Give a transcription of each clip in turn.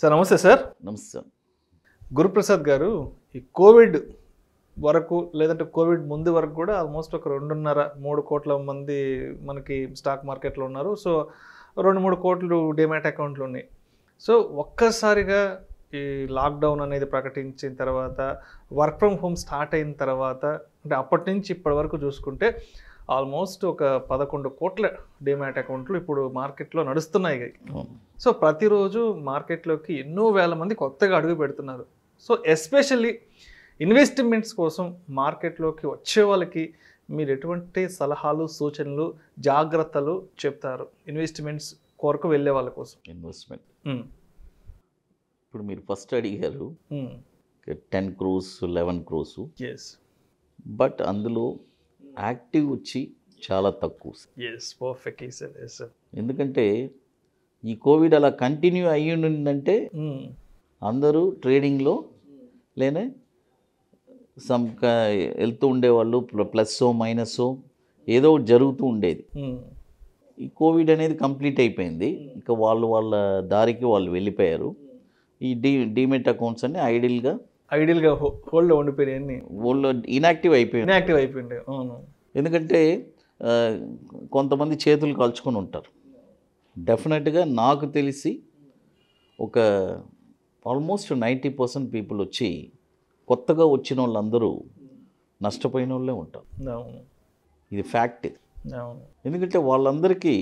Sir నమస్తే sir. నమస్తే. గురుప్రసాద్ గారు, ఈ కోవిడ్ వరకు లేదంటే కోవిడ్ ముందు వరకు కూడా ఆల్మోస్ట్ ఒక 2.5-3 కోట్ల మంది మనకి స్టాక్ మార్కెట్లో ఉన్నారు. సో 2-3 కోట్లు డిమాట్ అకౌంట్లు ఉన్నాయి. సో ఒక్కసారిగా ఈ లాక్డౌన్ అనేది ప్రకటించిన తర్వాత, వర్క్ ఫ్రమ్ హోమ్ స్టార్ట్ అయిన తర్వాత, అంటే అప్పటి నుంచి ఇప్పటి వరకు చూసుకుంటే ఆల్మోస్ట్ ఒక 11 కోట్ల డిమాట్ అకౌంట్లు ఇప్పుడు మార్కెట్లో నడుస్తున్నాయి. సో ప్రతిరోజు మార్కెట్లోకి ఎన్నో వేల మంది కొత్తగా అడుగు పెడుతున్నారు. సో ఎస్పెషల్లీ ఇన్వెస్ట్మెంట్స్ కోసం మార్కెట్లోకి వచ్చే వాళ్ళకి మీరు ఎటువంటి సలహాలు, సూచనలు, జాగ్రత్తలు చెప్తారు ఇన్వెస్ట్మెంట్స్ కొరకు వెళ్ళే వాళ్ళ కోసం? ఇన్వెస్ట్మెంట్ ఇప్పుడు మీరు ఫస్ట్ అడిగారు 10 crores 11 crores, బట్ అందులో యాక్టివ్ వచ్చి చాలా తక్కువ. Perfectly sir. ఎందుకంటే ఈ కోవిడ్ అలా కంటిన్యూ అయ్యి ఉందంటే అందరూ ట్రేడింగ్లో లేనే వెళ్తూ ఉండేవాళ్ళు, ప్లస్ మైనస్ ఏదో ఒకటి జరుగుతూ ఉండేది. ఈ కోవిడ్ అనేది కంప్లీట్ అయిపోయింది, ఇంకా వాళ్ళ దారికి వాళ్ళు వెళ్ళిపోయారు. ఈ డీమెట్ అకౌంట్స్ అన్ని ఐడియల్గా హోల్డ్లో ఉండిపోయాయి, వాళ్ళు ఇన్యాక్టివ్ అయిపోయింది. అవును. ఎందుకంటే కొంతమంది చేతులు కాల్చుకొని ఉంటారు. డెఫినెట్గా నాకు తెలిసి ఒక ఆల్మోస్ట్ 90% పీపుల్ వచ్చి కొత్తగా వచ్చిన వాళ్ళందరూ నష్టపోయిన వాళ్ళే ఉంటారు. ఇది ఫ్యాక్ట్. ఎందుకంటే వాళ్ళందరికీ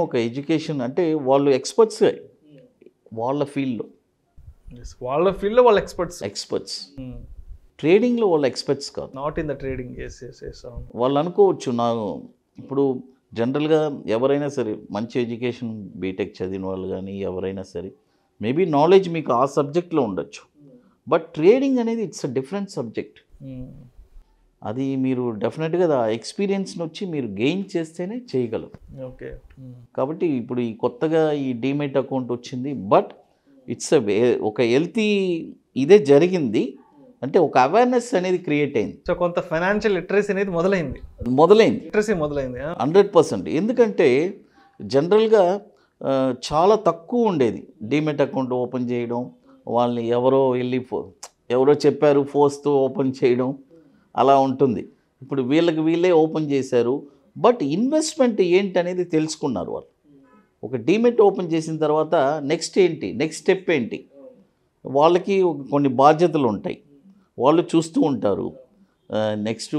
ఒక ఎడ్యుకేషన్ అంటే వాళ్ళు ఎక్స్పర్ట్స్ వాళ్ళ ఫీల్డ్లో వాళ్ళు ఎక్స్పర్ట్స్. ట్రేడింగ్లో వాళ్ళు ఎక్స్పర్ట్స్ కాదు. Not in the trading. వాళ్ళు అనుకోవచ్చు ఇప్పుడు జనరల్గా ఎవరైనా సరే మంచి ఎడ్యుకేషన్ బీటెక్ చదివిన వాళ్ళు కానీ ఎవరైనా సరే మేబీ నాలెడ్జ్ మీకు ఆ సబ్జెక్ట్లో ఉండొచ్చు, బట్ ట్రేడింగ్ అనేది ఇట్స్ అ డిఫరెంట్ సబ్జెక్ట్. అది మీరు డెఫినెట్గా ఆ ఎక్స్పీరియన్స్ని వచ్చి మీరు గెయిన్ చేస్తేనే చేయగలరు. కాబట్టి ఇప్పుడు ఈ కొత్తగా ఈ డీమెట్ అకౌంట్ వచ్చింది, బట్ ఇట్స్ ఒక హెల్తీ ఇదే జరిగింది. అంటే ఒక అవేర్నెస్ అనేది క్రియేట్ అయింది. సో కొంత ఫైనాన్షియల్ లిటరసీ అనేది మొదలైంది. 100%. ఎందుకంటే జనరల్గా చాలా తక్కువ ఉండేది డీమెట్ అకౌంట్ ఓపెన్ చేయడం, వాళ్ళని ఎవరో చెప్పారు ఫోర్స్తో ఓపెన్ చేయడం అలా ఉంటుంది. ఇప్పుడు వీళ్ళే ఓపెన్ చేశారు, బట్ ఇన్వెస్ట్మెంట్ ఏంటి అనేది తెలుసుకున్నారు వాళ్ళు. ఒక డీమెట్ ఓపెన్ చేసిన తర్వాత నెక్స్ట్ స్టెప్ ఏంటి, వాళ్ళకి కొన్ని బాధ్యతలు ఉంటాయి, వాళ్ళు చూస్తూ ఉంటారు. నెక్స్ట్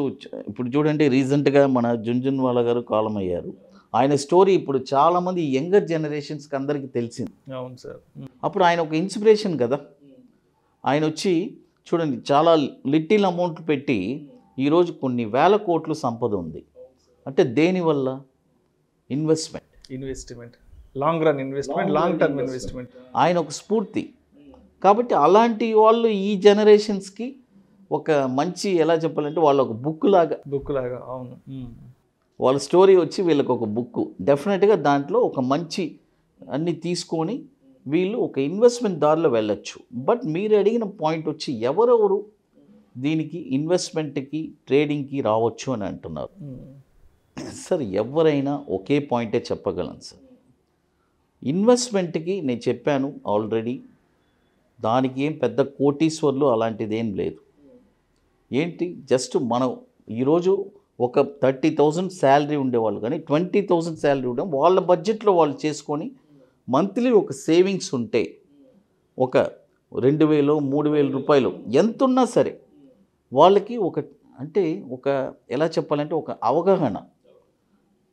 ఇప్పుడు చూడండి, రీసెంట్గా మన జున్జున్వాలా గారు కాలం అయ్యారు. ఆయన స్టోరీ ఇప్పుడు చాలామంది యంగర్ జనరేషన్స్కి అందరికీ తెలిసింది. అవును సార్. అప్పుడు ఆయన ఒక ఇన్స్పిరేషన్ కదా. ఆయన వచ్చి చూడండి, చాలా లిటిల్ అమౌంట్ పెట్టి ఈరోజు కొన్ని వేల కోట్లు సంపద ఉంది. అంటే దేనివల్ల? Investment, long run investment, long term investment. ఆయన ఒక స్ఫూర్తి. కాబట్టి అలాంటి వాళ్ళు ఈ జనరేషన్స్కి ఒక మంచి, ఎలా చెప్పాలంటే వాళ్ళు ఒక బుక్ లాగా. అవును. వాళ్ళ స్టోరీ వచ్చి వీళ్ళకి ఒక బుక్. డెఫినెట్గా దాంట్లో ఒక మంచి అన్నీ తీసుకొని వీళ్ళు ఒక ఇన్వెస్ట్మెంట్ దారిలో వెళ్ళొచ్చు. బట్ మీరు అడిగిన పాయింట్ వచ్చి ఎవరెవరు దీనికి ఇన్వెస్ట్మెంట్కి ట్రేడింగ్కి రావచ్చు అని అంటున్నారు. సార్ ఎవరైనా ఒకే పాయింటే చెప్పగలను సార్. ఇన్వెస్ట్మెంట్కి నేను చెప్పాను ఆల్రెడీ, దానికి ఏం పెద్ద కోటీశ్వర్లు అలాంటిది ఏం లేదు. జస్ట్ మనం ఈరోజు ఒక 30,000 శాలరీ ఉండేవాళ్ళు కానీ 20,000 శాలరీ ఉండే వాళ్ళ బడ్జెట్లో వాళ్ళు చేసుకొని మంత్లీ ఒక సేవింగ్స్ ఉంటే ఒక 2,000 3,000 రూపాయలు ఎంత ఉన్నా సరే వాళ్ళకి ఒక ఎలా చెప్పాలంటే ఒక అవగాహన,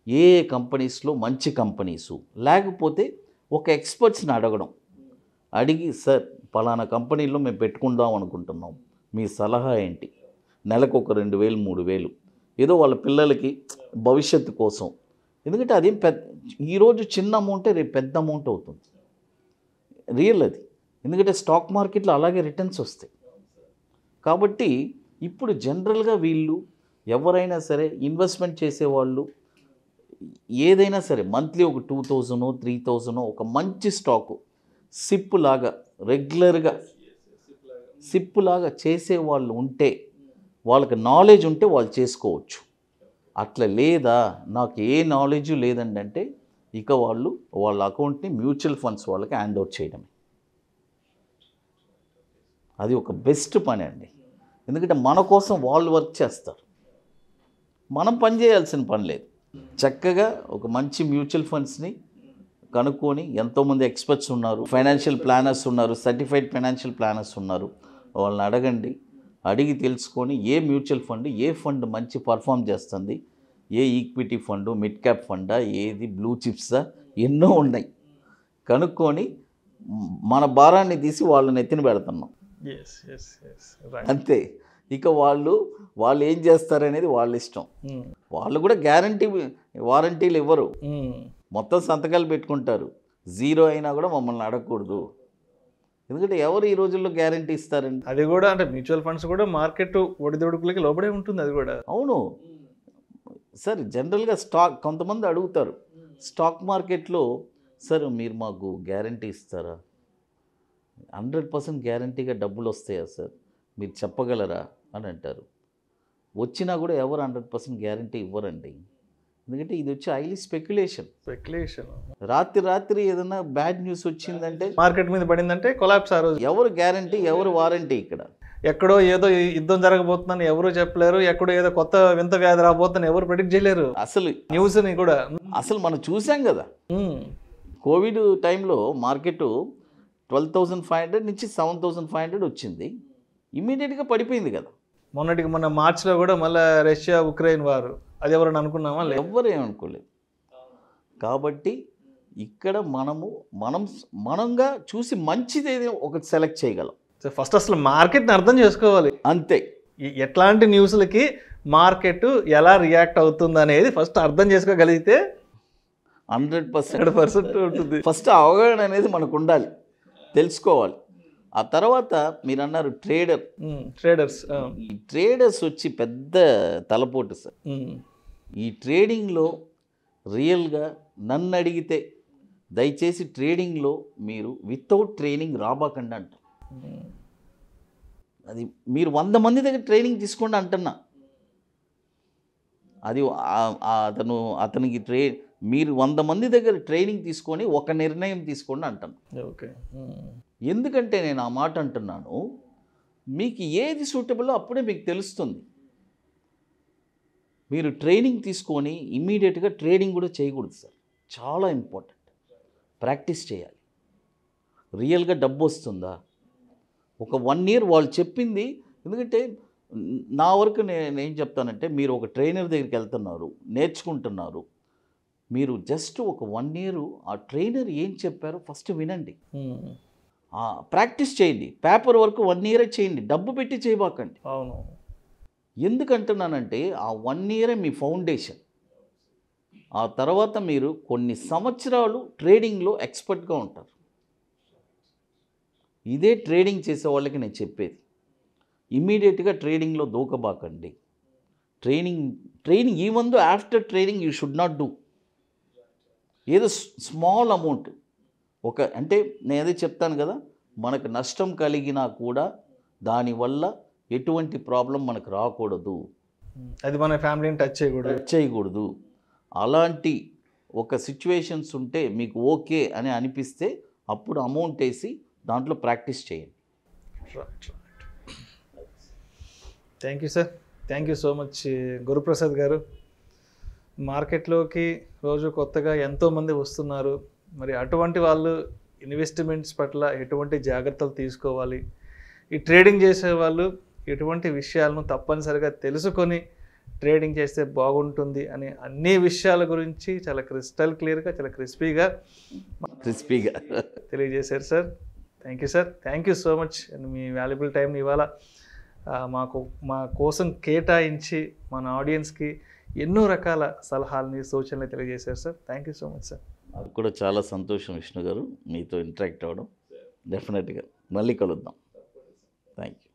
ఏ కంపెనీస్లో మంచి కంపెనీసు, లేకపోతే ఒక ఎక్స్పర్ట్స్ని అడిగి సార్ పలానా కంపెనీలో మేము పెట్టుకుందాం అనుకుంటున్నాం, మీ సలహా ఏంటి, నెలకు ఒక 2,000 3,000 ఏదో వాళ్ళ పిల్లలకి భవిష్యత్తు కోసం. ఎందుకంటే అదేం ఈరోజు చిన్న అమౌంటే రేపు పెద్ద అమౌంట్ అవుతుంది, రియల్ అది. ఎందుకంటే స్టాక్ మార్కెట్లో అలాగే రిటర్న్స్ వస్తాయి. కాబట్టి ఇప్పుడు జనరల్గా వీళ్ళు ఎవరైనా సరే ఇన్వెస్ట్మెంట్ చేసేవాళ్ళు ఏదైనా సరే మంత్లీ ఒక 2,000 3,000 ఒక మంచి స్టాకు రెగ్యులర్గా సిప్ లాగా చేసేవాళ్ళు ఉంటే, వాళ్ళకి నాలెడ్జ్ ఉంటే వాళ్ళు చేసుకోవచ్చు. అట్లా లేదా నాకు ఏ నాలెడ్జ్ లేదండి అంటే ఇక వాళ్ళ అకౌంట్ని మ్యూచువల్ ఫండ్స్ వాళ్ళకి హ్యాండ్ ఓవర్ చేయడమే. అది ఒక బెస్ట్ పని అండి. ఎందుకంటే మన కోసం వాళ్ళు వర్క్ చేస్తారు, మనం పని చేయాల్సిన పని లేదు. చక్కగా ఒక మంచి మ్యూచువల్ ఫండ్స్ని కనుక్కొని, ఎంతోమంది ఎక్స్పర్ట్స్ ఉన్నారు, ఫైనాన్షియల్ ప్లానర్స్ ఉన్నారు, సర్టిఫైడ్ ఫైనాన్షియల్ ప్లానర్స్ ఉన్నారు, వాళ్ళని అడగండి. అడిగి తెలుసుకొని ఏ మ్యూచువల్ ఫండ్, ఏ ఫండ్ మంచి పర్ఫామ్ చేస్తుంది, ఏ ఈక్విటీ ఫండు, మిడ్ క్యాప్ ఫండా, ఏది బ్లూ చిప్సా, ఎన్నో ఉన్నాయి. కనుక్కొని మన భారాన్ని తీసి వాళ్ళని ఎత్తిన పెడుతున్నాం అంతే. ఇక వాళ్ళు ఏం చేస్తారనేది వాళ్ళ ఇష్టం. వాళ్ళు కూడా వారంటీలు ఇవ్వరు, మొత్తం సంతకాలు పెట్టుకుంటారు. జీరో అయినా కూడా మమ్మల్ని అడగకూడదు. ఎందుకంటే ఎవరు ఈ రోజుల్లో గ్యారంటీ ఇస్తారండి? అది కూడా అంటే మ్యూచువల్ ఫండ్స్ కూడా మార్కెట్ ఒడిదొడుకులకి లోబడే ఉంటుంది. అది కూడా అవును సార్. జనరల్గా కొంతమంది అడుగుతారు స్టాక్ మార్కెట్లో, సార్ మీరు మాకు గ్యారంటీ ఇస్తారా, 100% గ్యారంటీగా డబ్బులు వస్తాయా సార్, మీరు చెప్పగలరా అని అంటారు. వచ్చినా కూడా ఎవరు 100% గ్యారంటీ ఇవ్వరండి. ఎందుకంటే ఇది వచ్చి హైలీ స్పెక్యులేషన్. రాత్రి ఏదైనా బ్యాడ్ న్యూస్ వచ్చిందంటే, మార్కెట్ మీద పడిందంటే కొలాప్స్. ఆ రోజు ఎవరు గ్యారంటీ, ఎవరు వారంటీ? ఇక్కడ ఎక్కడో ఏదో యుద్ధం జరగబోతుందని ఎవరు చెప్పలేరు, ఎక్కడో ఏదో కొత్త వింత వ్యాధి రాబోతుందని ఎవరు ప్రెడిక్ట్ చేయలేరు. అసలు న్యూస్ని కూడా మనం చూసాం కదా. కోవిడ్ టైంలో మార్కెట్ 12,500 నుంచి 7,500 వచ్చింది, ఇమ్మీడియట్గా పడిపోయింది కదా. మొన్న మార్చిలో కూడా మళ్ళీ రష్యా ఉక్రెయిన్ వారు, అది ఎవరైనా అనుకున్నామా? ఎవ్వరు ఏమనుకోలేదు. కాబట్టి ఇక్కడ మనంగా చూసి మంచిది ఏదో ఒకటి సెలెక్ట్ చేయగలం. ఫస్ట్ అసలు మార్కెట్ని అర్థం చేసుకోవాలి. అంతే. ఎట్లాంటి న్యూస్లకి మార్కెట్ ఎలా రియాక్ట్ అవుతుంది అనేది ఫస్ట్ అర్థం చేసుకోగలిగితే 100% ఉంటుంది. ఫస్ట్ అవగాహన అనేది మనకు ఉండాలి, తెలుసుకోవాలి. ఆ తర్వాత మీరు అన్నారు ట్రేడర్స్ వచ్చి పెద్ద తలపోటు సార్. ఈ ట్రేడింగ్లో రియల్గా నన్ను అడిగితే దయచేసి ట్రేడింగ్లో మీరు వితౌట్ ట్రైనింగ్ రాబాకండి అంట. అది మీరు 100 మంది దగ్గర ట్రైనింగ్ తీసుకోండి అంటున్నా. అది అతనికి మీరు 100 మంది దగ్గర ట్రైనింగ్ తీసుకొని ఒక నిర్ణయం తీసుకోండి అంటాను. ఎందుకంటే నేను ఆ మాట అంటున్నాను, మీకు ఏది సూటబుల్లో అప్పుడే మీకు తెలుస్తుంది. మీరు ట్రైనింగ్ తీసుకొని ఇమ్మీడియట్గా ట్రేడింగ్ కూడా చేయకూడదు సార్. చాలా ఇంపార్టెంట్. ప్రాక్టీస్ చేయాలి. రియల్గా డబ్బు వస్తుందా, ఒక 1 year వాళ్ళు చెప్పింది. ఎందుకంటే నా వరకు నేనేం చెప్తానంటే, మీరు ఒక ట్రైనర్ దగ్గరికి వెళ్తున్నారు, నేర్చుకుంటున్నారు, మీరు జస్ట్ ఒక 1 year ఆ ట్రైనర్ ఏం చెప్పారో ఫస్ట్ వినండి, ప్రాక్టీస్ చేయండి. పేపర్ వర్క్ 1 year చేయండి, డబ్బు పెట్టి చేయబాకండి. అవును. ఎందుకంటున్నానంటే ఆ 1 year మీ ఫౌండేషన్. ఆ తర్వాత మీరు కొన్ని సంవత్సరాలు ట్రేడింగ్లో ఎక్స్పర్ట్గా ఉంటారు. ఇదే ట్రేడింగ్ చేసే వాళ్ళకి నేను చెప్పేది, ఇమ్మీడియట్గా ట్రేడింగ్లో దూకబాకండి. Training even though after trading you should not do. ఏదో స్మాల్ అమౌంట్ అంటే నేను అదే చెప్తాను కదా, మనకు నష్టం కలిగినా కూడా దానివల్ల ఎటువంటి ప్రాబ్లం మనకు రాకూడదు, అది మన ఫ్యామిలీని టచ్ చేయకూడదు. అలాంటి ఒక సిచ్యువేషన్స్ ఉంటే మీకు ఓకే అని అనిపిస్తే అప్పుడు అమౌంట్ వేసి దాంట్లో ప్రాక్టీస్ చేయండి. Thank you sir. Thank you so much Guruprasad గారు. మార్కెట్లోకి రోజు కొత్తగా ఎంతోమంది వస్తున్నారు. మరి అటువంటి వాళ్ళు ఇన్వెస్ట్మెంట్స్ పట్ల ఎటువంటి జాగ్రత్తలు తీసుకోవాలి, ఈ ట్రేడింగ్ చేసే వాళ్ళు ఎటువంటి విషయాలను తప్పనిసరిగా తెలుసుకొని ట్రేడింగ్ చేస్తే బాగుంటుంది అనే అన్ని విషయాల గురించి చాలా క్రిస్టల్ క్లియర్గా, చాలా క్రిస్పీగా తెలియజేశారు sir. Thank you sir. Thank you so much. Me valuable టైంని ఇవాళ మా కోసం కేటాయించి మన ఆడియన్స్కి ఎన్నో రకాల సలహాలని, సూచనలు తెలియజేశారు sir. Thank you so much sir. నాకు కూడా చాలా సంతోషం విష్ణు గారు, మీతో ఇంటరాక్ట్ అవ్వడం. డెఫినెట్గా మళ్ళీ కలుద్దాం. Thank you.